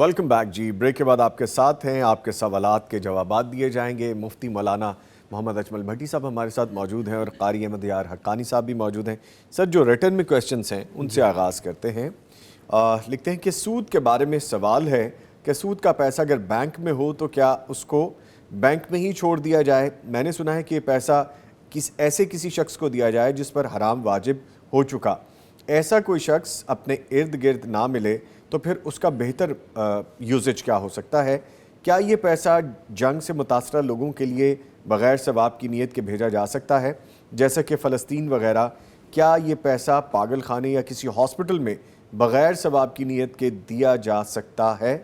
Welcome back جی. Break کے بعد آپ کے ساتھ ہیں, آپ کے سوالات کے جوابات دیے جائیں گے. مفتی مولانا محمد اجمل بھٹی صاحب ہمارے ساتھ موجود ہیں اور قاری احمد یار حقانی صاحب بھی موجود ہیں. سر, جو ریٹن میں کویسچنز ہیں ان سے آغاز کرتے ہیں. لکھتے ہیں کہ سود کے بارے میں سوال ہے کہ سود کا پیسہ اگر بینک میں ہو تو کیا اس کو بینک میں ہی چھوڑ دیا جائے؟ میں نے سنا ہے کہ یہ پیسہ ایسے کسی شخص کو دیا جائے جس پر حرام واجب ہو چکا. ایسا کوئی شخص اپنے ارد گرد نہ ملے تو پھر اس کا بہتر یوزج کیا ہو سکتا ہے؟ کیا یہ پیسہ جنگ سے متاثرہ لوگوں کے لیے بغیر ثواب کی نیت کے بھیجا جا سکتا ہے, جیسا کہ فلسطین وغیرہ؟ کیا یہ پیسہ پاگل خانے یا کسی ہاسپٹل میں بغیر ثواب کی نیت کے دیا جا سکتا ہے؟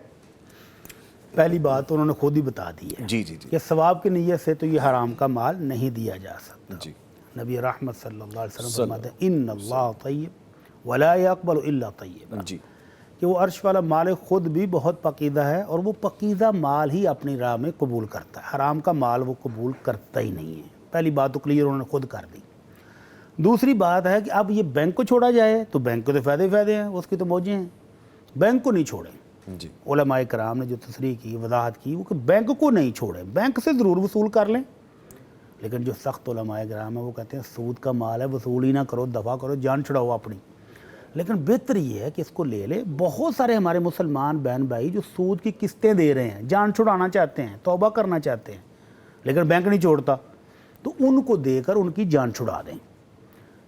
پہلی بات انہوں نے خود ہی بتا دی ہے جی جی جی کہ ثواب کی نیت سے تو یہ حرام کا مال نہیں دیا جا سکتا. جی نبی رحمت صلی اللہ علیہ وسلم فرماتے ہیں ان اللہ طیب ولا یقبل الا طیبا, جی کہ وہ عرش والا مالک خود بھی بہت پاکیزہ ہے اور وہ پاکیزہ مال ہی اپنی راہ میں قبول کرتا ہے, حرام کا مال وہ قبول کرتا ہی نہیں ہے. پہلی بات تو کلیئر انہوں نے خود کر دی. دوسری بات ہے کہ اب یہ بینک کو چھوڑا جائے تو بینک کو تو فائدے ہیں, اس کی تو موجیں ہیں, بینک کو نہیں چھوڑیں. جی علماء کرام نے جو تصریح کی, وضاحت کی, وہ کہ بینک کو نہیں چھوڑیں, بینک سے ضرور وصول کر لیں, لیکن جو سخت علماء کرام ہیں وہ کہتے ہیں سود کا مال ہے, وصول ہی نہ کرو, دفع کرو, جان چھڑاؤ اپنی. لیکن بہتر یہ ہے کہ اس کو لے لے. بہت سارے ہمارے مسلمان بہن بھائی جو سود کی قسطیں دے رہے ہیں, جان چھڑانا چاہتے ہیں, توبہ کرنا چاہتے ہیں, لیکن بینک نہیں چھوڑتا, تو ان کو دے کر ان کی جان چھڑا دیں.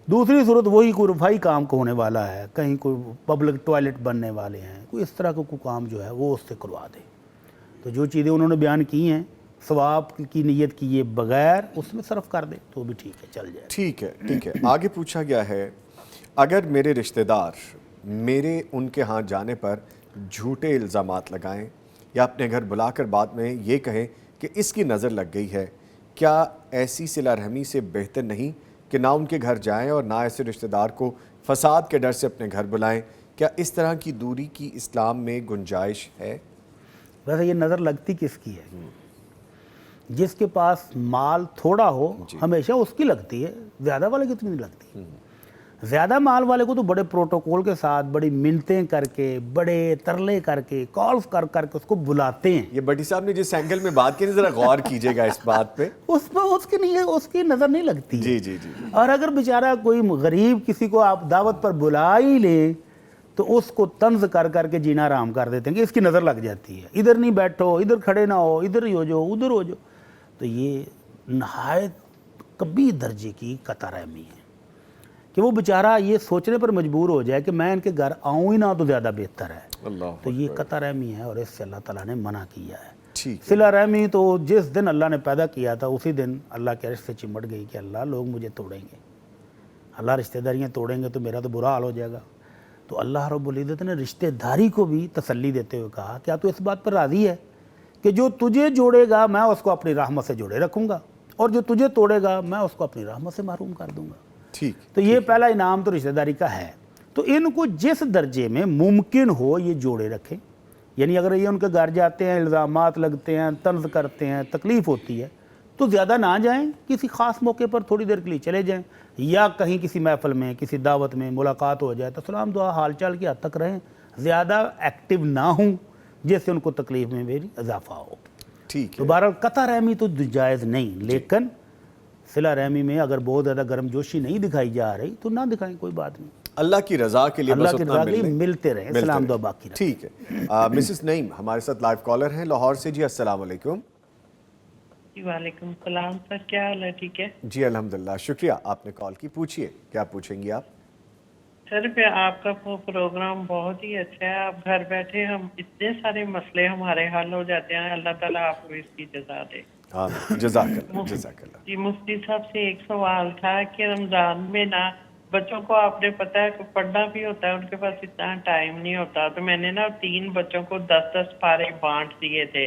دوسری صورت وہی کوئی رفائی کام کو ہونے والا ہے, کہیں کوئی پبلک ٹوائلٹ بننے والے ہیں, کوئی اس طرح کا کوئی کام جو ہے وہ اس سے کروا دیں. تو جو چیزیں انہوں نے بیان کی ہیں ثواب کی نیت کیے بغیر اس میں صرف کر دیں تو بھی ٹھیک ہے, چل جائے. ٹھیک ہے ٹھیک ہے. آگے پوچھا گیا ہے اگر میرے رشتہ دار میرے ان کے ہاں جانے پر جھوٹے الزامات لگائیں یا اپنے گھر بلا کر بعد میں یہ کہیں کہ اس کی نظر لگ گئی ہے, کیا ایسی صلہ رحمی سے بہتر نہیں کہ نہ ان کے گھر جائیں اور نہ ایسے رشتہ دار کو فساد کے ڈر سے اپنے گھر بلائیں؟ کیا اس طرح کی دوری کی اسلام میں گنجائش ہے؟ ویسے یہ نظر لگتی کس کی ہے؟ جس کے پاس مال تھوڑا ہو ہمیشہ اس کی لگتی ہے, زیادہ والے کی تو نہیں لگتی. زیادہ مال والے کو تو بڑے پروٹوکول کے ساتھ, بڑی منتیں کر کے, بڑے ترلے کر کے, کالز کر کر کے اس کو بلاتے ہیں. یہ بٹی صاحب نے جس اینگل میں بات کی ذرا غور کیجئے گا اس بات پہ. اس کی نظر نہیں لگتی. جی جی جی. اور اگر بیچارہ کوئی غریب کسی کو آپ دعوت پر بلا ہی لیں تو اس کو طنز کر کر کے جینا آرام کر دیتے ہیں کہ اس کی نظر لگ جاتی ہے, ادھر نہیں بیٹھو, ادھر کھڑے نہ ہو, ادھر ہی ہو جاؤ, ادھر ہو جاؤ. تو یہ نہایت کبھی درجے کی قطع رحمی ہے کہ وہ بیچارہ یہ سوچنے پر مجبور ہو جائے کہ میں ان کے گھر آؤں ہی نہ تو زیادہ بہتر ہے. تو یہ قطع رحمی ہے اور اس سے اللہ تعالیٰ نے منع کیا ہے. صلہ رحمی تو جس دن اللہ نے پیدا کیا تھا اسی دن اللہ کے عرش سے چمٹ گئی کہ اللہ لوگ مجھے توڑیں گے, اللہ رشتہ داریاں توڑیں گے تو میرا تو برا حال ہو جائے گا. تو اللہ رب العزت نے رشتہ داری کو بھی تسلی دیتے ہوئے کہا کیا تو اس بات پر راضی ہے کہ جو تجھے جوڑے گا میں اس کو اپنی رحمت سے جوڑے رکھوں گا, اور جو تجھے توڑے گا میں اس کو اپنی رحمت سے محروم کر دوں گا. تو یہ پہلا انعام تو رشتہ داری کا ہے. تو ان کو جس درجے میں ممکن ہو یہ جوڑے رکھیں, یعنی اگر یہ ان کے گھر جاتے ہیں, الزامات لگتے ہیں, طنز کرتے ہیں, تکلیف ہوتی ہے, تو زیادہ نہ جائیں, کسی خاص موقع پر تھوڑی دیر کے لیے چلے جائیں, یا کہیں کسی محفل میں کسی دعوت میں ملاقات ہو جائے تو سلام دعا حال چال کی حد تک رہیں, زیادہ ایکٹیو نہ ہوں جس سے ان کو تکلیف میں میری اضافہ ہو. تو بہرحال قطع رحمی تو جائز نہیں, لیکن صلہ رحمی میں اگر بہت زیادہ گرم جوشی نہیں دکھائی جا رہی تو نہ دکھائیں, کوئی بات نہیں. اللہ کی رضا کے لیے بس اتنا ملتے رہیں, سلام دعا باقی رہیں. ٹھیک ہے. مسز نعیم ہمارے ساتھ لائیو کالر ہیں لاہور سے. جی السلام علیکم. جی وعلیکم السلام سر, کیا حال ہے؟ ٹھیک ہے جی الحمدللہ, شکریہ آپ نے کال کی. پوچھئے کیا پوچھیں گی آپ؟ سر آپ کا پروگرام بہت ہی اچھا ہے. آپ گھر بیٹھے ہم اتنے سارے مسئلے ہمارے حل ہو جاتے ہیں. اللہ تعالیٰ آپ کو اس کی جزا دے. جزاک اللہ جزاک اللہ. جی مفتی صاحب سے ایک سوال تھا کہ رمضان میں نا بچوں کو آپ نے پتا ہے کہ پڑھنا بھی ہوتا ہے, ان کے پاس اتنا ٹائم نہیں ہوتا, تو میں نے نا 3 بچوں کو 10 پارے بانٹ دیے تھے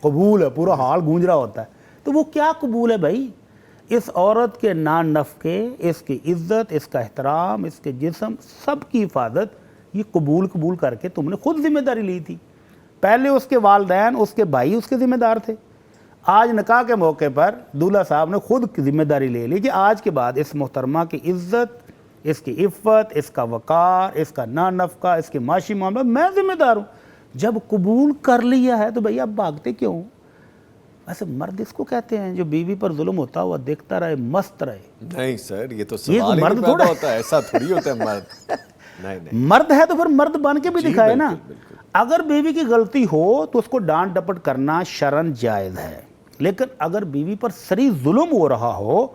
قبول ہے، پورا حال گونج رہا ہوتا ہے. تو وہ کیا قبول ہے بھائی؟ اس عورت کے نان نفقے، اس کی عزت، اس کا احترام، اس کے جسم، سب کی حفاظت یہ قبول کر کے تم نے خود ذمہ داری لی تھی. پہلے اس کے والدین، اس کے بھائی اس کے ذمہ دار تھے. آج نکاح کے موقع پر دولہا صاحب نے خود ذمہ داری لے لی کہ آج کے بعد اس محترمہ کی عزت، اس کی عفت، اس کا وقار، اس کا نان نفقہ، اس کے معاشی معاملہ میں ذمہ دار ہوں. جب قبول کر لیا ہے تو بھئی اب بھاگتے کیوں؟ ویسے مرد اس کو کہتے ہیں جو بیوی پر ظلم ہوتا ہوا دیکھتا رہے، مست رہے. نہیں سر، یہ تو یہ سوال ہی مرد نہیں تھوڑا پیدا ہوتا ہے، ایسا تھوڑی ہوتا ہے مرد. نہیں مرد ہے تو پھر مرد بن کے بھی جی، دکھائے نا. بالکل، بالکل. اگر بیوی کی غلطی ہو تو اس کو ڈانٹ ڈپٹ کرنا شرعاً جائز ہے، لیکن اگر بیوی پر سری ظلم ہو رہا ہو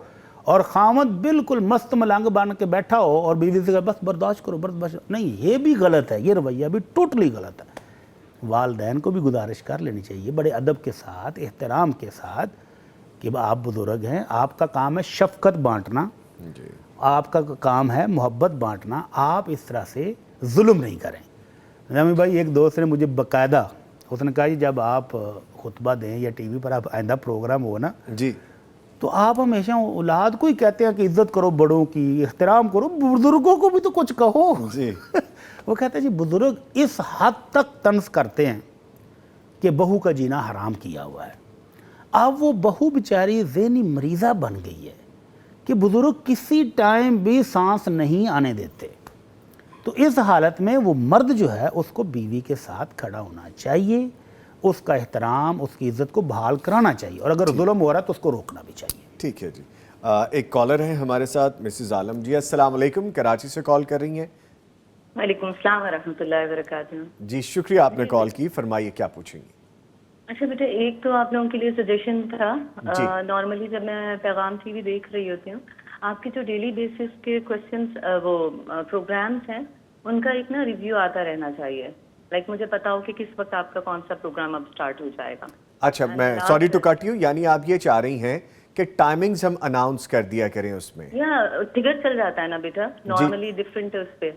اور خامد بالکل مست ملنگ بن کے بیٹھا ہو اور بیوی سے کہے بس برداشت کرو، برداشت، نہیں، یہ بھی غلط ہے، یہ رویہ بھی ٹوٹلی غلط ہے. والدین کو بھی گزارش کر لینی چاہیے بڑے ادب کے ساتھ، احترام کے ساتھ، کہ آپ بزرگ ہیں، آپ کا کام ہے شفقت بانٹنا، جی آپ کا کام ہے محبت بانٹنا، آپ اس طرح سے ظلم نہیں کریں. نظامی بھائی، ایک دوست نے مجھے باقاعدہ، اس نے کہا جی جب آپ خطبہ دیں یا ٹی وی پر آپ آئندہ پروگرام ہو نا، جی تو آپ ہمیشہ اولاد کو ہی کہتے ہیں کہ عزت کرو بڑوں کی، احترام کرو، بزرگوں کو بھی تو کچھ کہو. جی وہ کہتے ہیں جی بزرگ اس حد تک طنز کرتے ہیں کہ بہو کا جینا حرام کیا ہوا ہے. اب وہ بہو بیچاری ذہنی مریضہ بن گئی ہے کہ بزرگ کسی ٹائم بھی سانس نہیں آنے دیتے. تو اس حالت میں وہ مرد جو ہے اس کو بیوی کے ساتھ کھڑا ہونا چاہیے، اس کا احترام، اس کی عزت کو بحال کرانا چاہیے، اور اگر ظلم ہو رہا ہے تو اس کو روکنا بھی چاہیے. ٹھیک ہے جی. ایک کالر ہیں ہمارے ساتھ، مسز عالم جی. السلام علیکم، کراچی سے کال کر رہی ہیں. وعلیکم السلام ورحمۃ اللہ وبرکاتہ. جی شکریہ آپ نے کال کی، فرمائیے کیا پوچھیں گی. اچھا بیٹا، ایک تو آپ لوگوں کے لیے سجیشن تھا. جی. نارملی جب میں پیغام ٹی وی دیکھ رہی ہوتی ہوں، آپ کے جو ڈیلی بیسس کے کوشچنس وہ پروگرامس ہیں، ان کا ایک نا ریویو آتا رہنا چاہیے. لائک مجھے پتا ہو کہ کس وقت آپ کا کون سا پروگرام اب سٹارٹ ہو جائے گا. اچھا، میں سوری ٹو کٹ یو، یعنی آپ یہ چاہ رہی ہیں کہ ٹائمنگز ہم اناؤنس کر دیا کریں اس میں. یا ٹکٹ چل جاتا ہے نا بیٹا نارملی ڈفرینٹ اس پہ.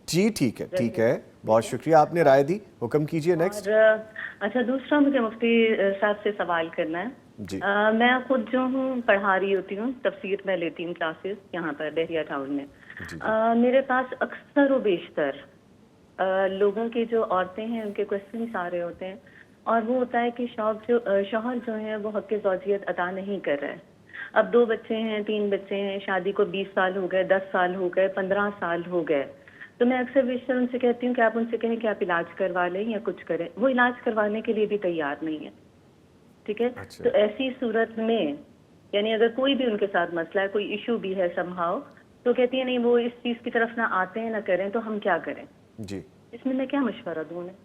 جی ٹھیک ہے، ٹھیک ہے، بہت شکریہ، آپ نے رائے دی. حکم کیجئے نیکسٹ. اور اچھا، دوسرا مجھے مفتی صاحب سے سوال کرنا ہے. جی میں خود جو ہوں پڑھا رہی ہوتی ہوں، تفسیر میں لیتی ہوں کلاسز یہاں پر بحریہ ٹاؤن میں. میرے پاس اکثر و بیشتر لوگوں کے جو عورتیں ہیں ان کے کوشچنس آ رہے ہوتے ہیں، اور وہ ہوتا ہے کہ شوہر جو ہیں وہ حق زوجیت ادا نہیں کر رہے. اب 2 بچے ہیں، 3 بچے ہیں، شادی کو 20 سال ہو گئے، 10 سال ہو گئے، 15 سال ہو گئے. تو میں اکثر بیشتر ان سے کہتی ہوں کہ آپ ان سے کہیں کہ آپ علاج کروا لیں یا کچھ کریں. وہ علاج کروانے کے لیے بھی تیار نہیں ہے. ٹھیک ہے. تو ایسی صورت میں یعنی اگر کوئی بھی ان کے ساتھ مسئلہ ہے، کوئی ایشو بھی ہے سمہاؤ، تو کہتی ہیں نہیں وہ اس چیز کی طرف نہ آتے ہیں نہ کریں، تو ہم کیا کریں؟ جی اس میں کیا مشورہ دوں انہیں؟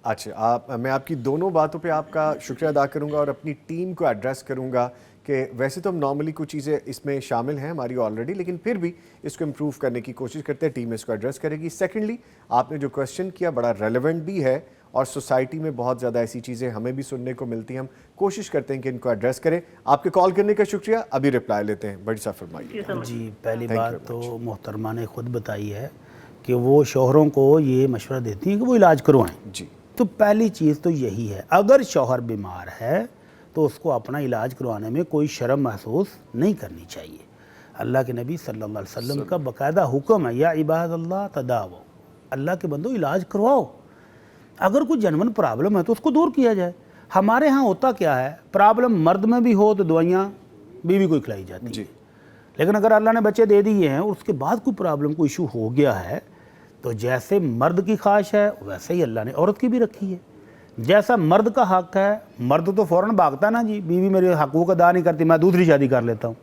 اچھا، میں آپ کی دونوں باتوں پہ آپ کا شکریہ ادا کروں گا اور اپنی ٹیم کو ایڈریس کروں گا کہ ویسے تو ہم نارملی کچھ چیزیں اس میں شامل ہیں ہماری آلریڈی، لیکن پھر بھی اس کو امپروو کرنے کی کوشش کرتے ہیں، ٹیم اس کو ایڈریس کرے گی. سیکنڈلی، آپ نے جو کویسچن کیا بڑا ریلیونٹ بھی ہے، اور سوسائٹی میں بہت زیادہ ایسی چیزیں ہمیں بھی سننے کو ملتی ہیں، ہم کوشش کرتے ہیں کہ ان کو ایڈریس کریں. آپ کے کال کرنے کا شکریہ. ابھی رپلائی لیتے ہیں. بڑی صاحب فرمائیے. جی، پہلی بات تو محترمہ نے خود بتائی ہے کہ وہ شوہروں کو یہ مشورہ دیتی ہیں کہ وہ علاج کروائیں. جی تو پہلی چیز تو یہی ہے، اگر شوہر بیمار ہے تو اس کو اپنا علاج کروانے میں کوئی شرم محسوس نہیں کرنی چاہیے. اللہ کے نبی صلی اللہ علیہ وسلم کا باقاعدہ حکم ہے، یا عباد اللہ تداو، اللہ کے بندو علاج کرواؤ. اگر کوئی جنون پرابلم ہے تو اس کو دور کیا جائے. ہمارے ہاں ہوتا کیا ہے، پرابلم مرد میں بھی ہو تو دوائیاں بیوی کو کھلائی جاتی ہیں. لیکن اگر اللہ نے بچے دے دیے ہیں اور اس کے بعد کوئی پرابلم، کوئی ایشو ہو گیا ہے، تو جیسے مرد کی خواہش ہے ویسے ہی اللہ نے عورت کی بھی رکھی ہے. جیسا مرد کا حق ہے، مرد تو فوراً بھاگتا نا، جی بیوی میرے حقوق ادا نہیں کرتی، میں دوسری شادی کر لیتا ہوں.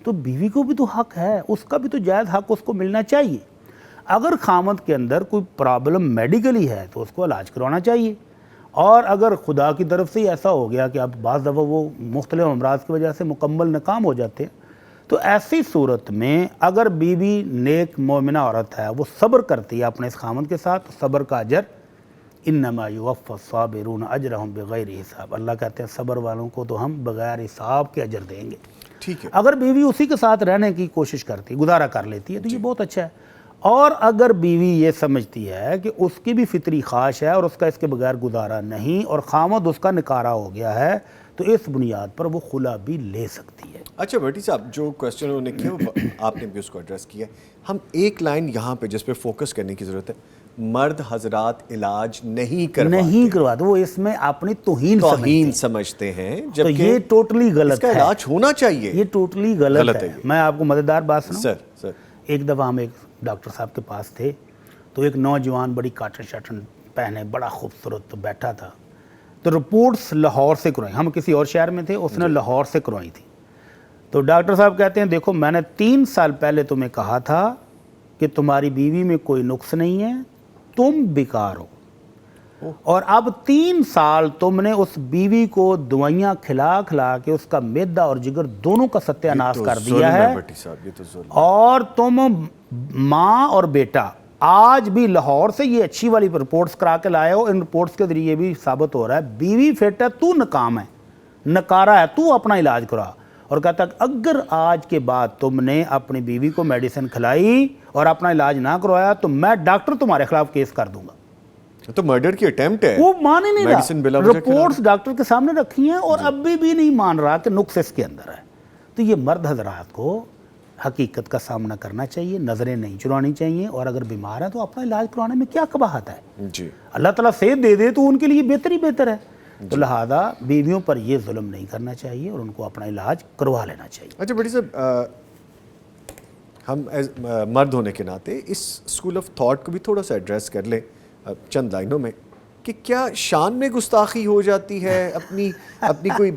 تو بیوی کو بھی تو حق ہے، اس کا بھی تو جائز حق اس کو ملنا چاہیے. اگر خامد کے اندر کوئی پرابلم میڈیکلی ہے تو اس کو علاج کروانا چاہیے. اور اگر خدا کی طرف سے ایسا ہو گیا کہ اب بعض دفعہ وہ مختلف امراض کی وجہ سے مکمل ناکام ہو جاتے ہیں، تو ایسی صورت میں اگر بیوی نیک مومنہ عورت ہے، وہ صبر کرتی ہے اپنے اس خامد کے ساتھ، صبر کا اجر انما یوفی الصابرون اجرہم بغیر حساب، اللہ کہتے ہیں صبر والوں کو تو ہم بغیر حساب کے اجر دیں گے. ٹھیک ہے. اگر بیوی اسی کے ساتھ رہنے کی کوشش کرتی، گزارا کر لیتی ہے، تو یہ بہت اچھا ہے. اور اگر بیوی یہ سمجھتی ہے کہ اس کی بھی فطری خواہش ہے اور اس کا اس کے بغیر گزارا نہیں اور خامد اس کا نکارہ ہو گیا ہے تو اس بنیاد پر وہ خلا بھی لے سکتی ہے۔ اچھا بھٹی صاحب، جو کوشچن انہوں نے کیا آپ نے بھی اس کو ایڈریس کیا ہے، ہم ایک لائن یہاں پہ جس پہ فوکس کرنے کی ضرورت ہے، مرد حضرات علاج نہیں کرواتے، وہ اس میں اپنی توہین سمجھتے ہیں، تو جبکہ یہ ٹوٹلی غلط اس کا ہے، علاج ہونا چاہیے، یہ ٹوٹلی غلط ہے۔ میں آپ کو مزیدار بات سناؤں؟ سر ایک دفعہ ہم ایک ڈاکٹر صاحب کے پاس تھے تو ایک نوجوان بڑی کاٹن شاٹن پہنے بڑا خوبصورت بیٹھا تھا، تو رپورٹس لاہور سے کروائی، ہم کسی اور شہر میں تھے، اس نے لاہور سے کروائی تھی۔ تو ڈاکٹر صاحب کہتے ہیں دیکھو میں نے 3 سال پہلے تمہیں کہا تھا کہ تمہاری بیوی میں کوئی نقص نہیں ہے، تم بیکار ہو، اور اب 3 سال تم نے اس بیوی کو دوائیاں کھلا کھلا کے اس کا معدہ اور جگر دونوں کا ستیہ ناش کر دیا ہے، اور تم ماں اور بیٹا آج بھی لاہور سے یہ اچھی والی رپورٹس کرا کے لائے ہو، ان رپورٹس کے ذریعے بھی ثابت ہو رہا ہے بیوی فٹ ہے، تو ناکام ہے، نکارہ ہے، تو اپنا علاج کرا۔ اور کہتا ہے اگر آج کے بعد تم نے اپنی بیوی کو میڈیسن کھلائی اور اپنا علاج نہ کروایا تو میں ڈاکٹر تمہارے خلاف کیس کر دوں گا۔ تو مرڈر کی اٹیمپٹ ہے، وہ مان ہی نہیں رہا، رپورٹس ڈاکٹر کے سامنے رکھی ہیں اور اب بھی نہیں مان رہا کہ نقص اس کے اندر ہے۔ تو یہ مرد حضرات کو حقیقت کا سامنا کرنا چاہیے، نظریں نہیں چرانی چاہیے، اور اگر بیمار ہیں تو اپنا علاج کروانے میں کیا قباحت ہے؟ جی اللہ تعالیٰ صحت دے دے تو ان کے لیے بہتر ہی بہتر ہے۔ تو لہذا بیویوں پر یہ ظلم نہیں کرنا چاہیے اور ان کو اپنا علاج کروا لینا چاہیے۔ اچھا بھٹی صاحب، ہم مرد ہونے کے ناطے اس اسکول آف تھاٹ کو بھی تھوڑا سا ایڈریس کر لیں چند لائنوں میں، کہ کیا شان میں گستاخی ہو جاتی ہے، اپنی کوئی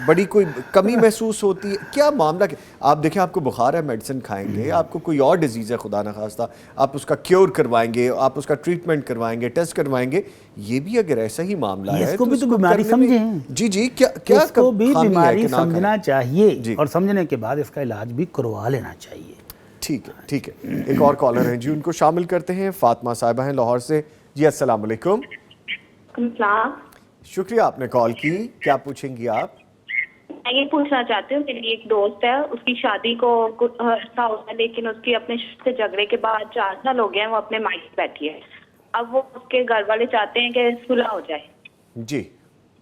بڑی کوئی کمی محسوس ہوتی ہے، کیا معاملہ؟ آپ دیکھیں آپ کو بخار ہے، میڈیسن کھائیں گے، آپ کو کوئی اور ڈیزیز ہے خدا نخواستہ، آپ اس کا کیور کروائیں گے، آپ اس کا ٹریٹمنٹ کروائیں گے، ٹیسٹ کروائیں گے، یہ بھی اگر ایسا ہی معاملہ ہے اس کو بھی تو بیماری سمجھیں، جی کیا اس کو بھی بیماری سمجھنا چاہیے اور سمجھنے کے بعد اس کا علاج بھی کروا لینا چاہیے۔ ٹھیک ہے، ایک اور کالر ہیں جی، ان کو شامل کرتے ہیں۔ فاطمہ صاحبہ ہیں لاہور سے۔ جی السلام علیکم۔ السلام، شکریہ آپ نے کال کی، کیا پوچھیں گی آپ؟ میں یہ پوچھنا چاہتی ہوں، میری ایک دوست ہے، اس کی شادی کو عرصہ ہوا ہے لیکن اس کی اپنے شوہر سے جھگڑے کے بعد 4 سال ہو گئے ہیں، وہ اپنے مائکے بیٹھی ہے۔ اب وہ اس کے گھر والے چاہتے ہیں کہ صلح ہو جائے۔ جی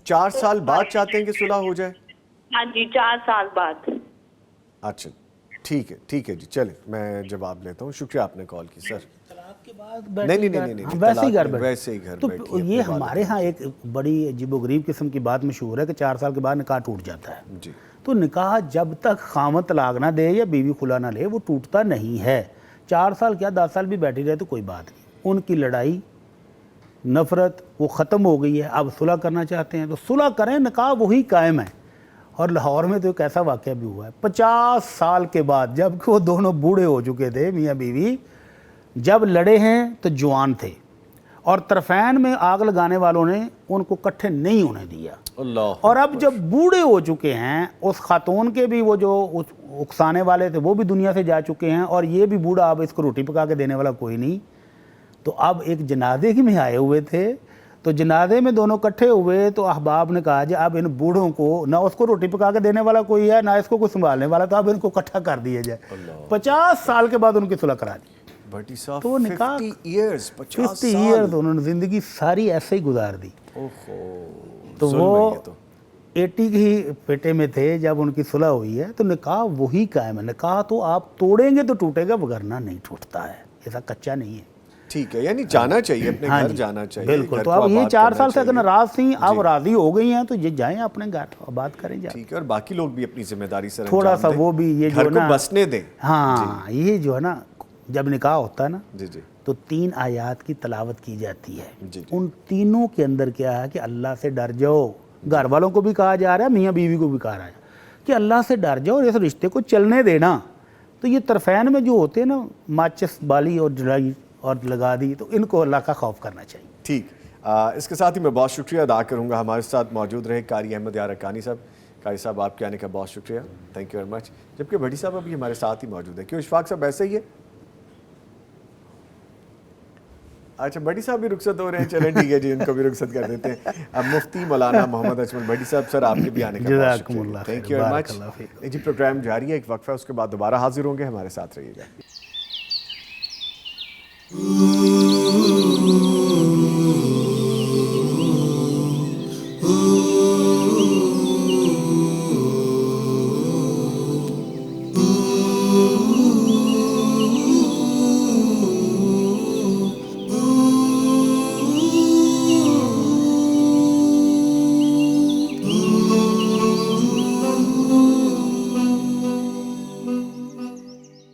4 سال بعد چاہتے ہیں کہ صلح ہو جائے؟ ہاں جی، 4 سال بعد۔ اچھا ٹھیک ہے جی، چلیں میں جواب لیتا ہوں، شکریہ آپ نے کال کی سر۔ نہیں ویسے ہی گھر تو یہ ہمارے ہاں ایک بڑی عجیب و غریب قسم کی بات مشہور ہے کہ 4 سال کے بعد نکاح ٹوٹ جاتا ہے۔ جی تو نکاح جب تک خامد طلاق نہ دے یا بیوی خلا نہ لے وہ ٹوٹتا نہیں ہے۔ 4 سال کیا 10 سال بھی بیٹھی رہے تو کوئی بات نہیں، ان کی لڑائی نفرت وہ ختم ہو گئی ہے، اب صلح کرنا چاہتے ہیں تو صلح کریں، نکاح وہی قائم ہے۔ اور لاہور میں تو ایک ایسا واقعہ بھی ہوا ہے 50 سال کے بعد، جب کہ وہ دونوں بوڑھے ہو چکے تھے میاں بیوی، جب لڑے ہیں تو جوان تھے، اور طرفین میں آگ لگانے والوں نے ان کو کٹھے نہیں ہونے دیا، اور اب جب بوڑھے ہو چکے ہیں، اس خاتون کے بھی وہ جو اکسانے والے تھے وہ بھی دنیا سے جا چکے ہیں، اور یہ بھی بوڑھا اب اس کو روٹی پکا کے دینے والا کوئی نہیں، تو اب ایک جنازے کی میں آئے ہوئے تھے، تو جنازے میں دونوں کٹھے ہوئے تو احباب نے کہا جی اب ان بوڑھوں کو نہ اس کو روٹی پکا کے دینے والا کوئی ہے نہ اس کو کوئی سنبھالنے والا، تو اب ان کو اکٹھا کر دیا جائے۔ 50 سال کے بعد ان کی صلح کرا دی۔ تو نکاح 50 ایئرز انہوں نے زندگی ساری ایسے ہی گزار دی۔ تو وہ 80 کی پیٹے میں تھے جب ان کی صلح ہوئی ہے، تو نکاح وہی قائم ہے۔ نکاح تو آپ توڑیں گے تو ٹوٹے گا، وگرنہ نہیں ٹوٹتا ہے، ایسا کچا نہیں ہے۔ ٹھیک ہے، یعنی جانا چاہیے، اپنے گھر جانا چاہیے۔ بالکل، تو اب یہ 4 سال سے اگر ناراض تھیں، اب راضی ہو گئی ہیں تو یہ جائیں اپنے گھر آباد کریں جا۔ ٹھیک ہے، اور باقی لوگ بھی اپنی ذمہ داری سے تھوڑا سا وہ بھی یہ جو نا بسنے دیں۔ ہاں یہ جو ہے نا جب نکاح ہوتا ہے نا جی تو 3 آیات کی تلاوت کی جاتی ہے، ان تینوں کے اندر کیا ہے کہ اللہ سے ڈر جاؤ، گھر والوں کو بھی کہا جا رہا ہے، میاں بیوی کو بھی کہا رہا ہے کہ اللہ سے ڈر جاؤ اور اس رشتے کو چلنے دینا۔ تو یہ طرفین میں جو ہوتے ہیں نا، ماچس بالی اور جلائی اور لگا دی، تو ان کو اللہ کا خوف کرنا چاہیے۔ ٹھیک، اس کے ساتھ ہی میں بہت شکریہ ادا کروں گا، ہمارے ساتھ موجود رہے قاری احمد یار حقانی صاحب۔ قاری صاحب آپ کے آنے کا بہت شکریہ، تھینک یو ویری مچ۔ جبکہ بھٹی صاحب ابھی ہمارے ساتھ ہی موجود ہیں، کیوں اشفاق صاحب ایسے ہی ہے؟ اچھا بھٹی صاحب بھی رخصت ہو رہے ہیں، چلیں ٹھیک ہے جی، ان کو بھی رخصت کر دیتے ہیں۔ اب مفتی مولانا محمد اجمل بھٹی صاحب، سر آپ کے بھی آنے کا بہت شکریہ، تھینک یو ویری مچ۔ جی پروگرام جاری ہے، ایک وقفہ ہے، اس کے بعد دوبارہ حاضر ہوں گے، ہمارے ساتھ رہیے گا۔ Ooh.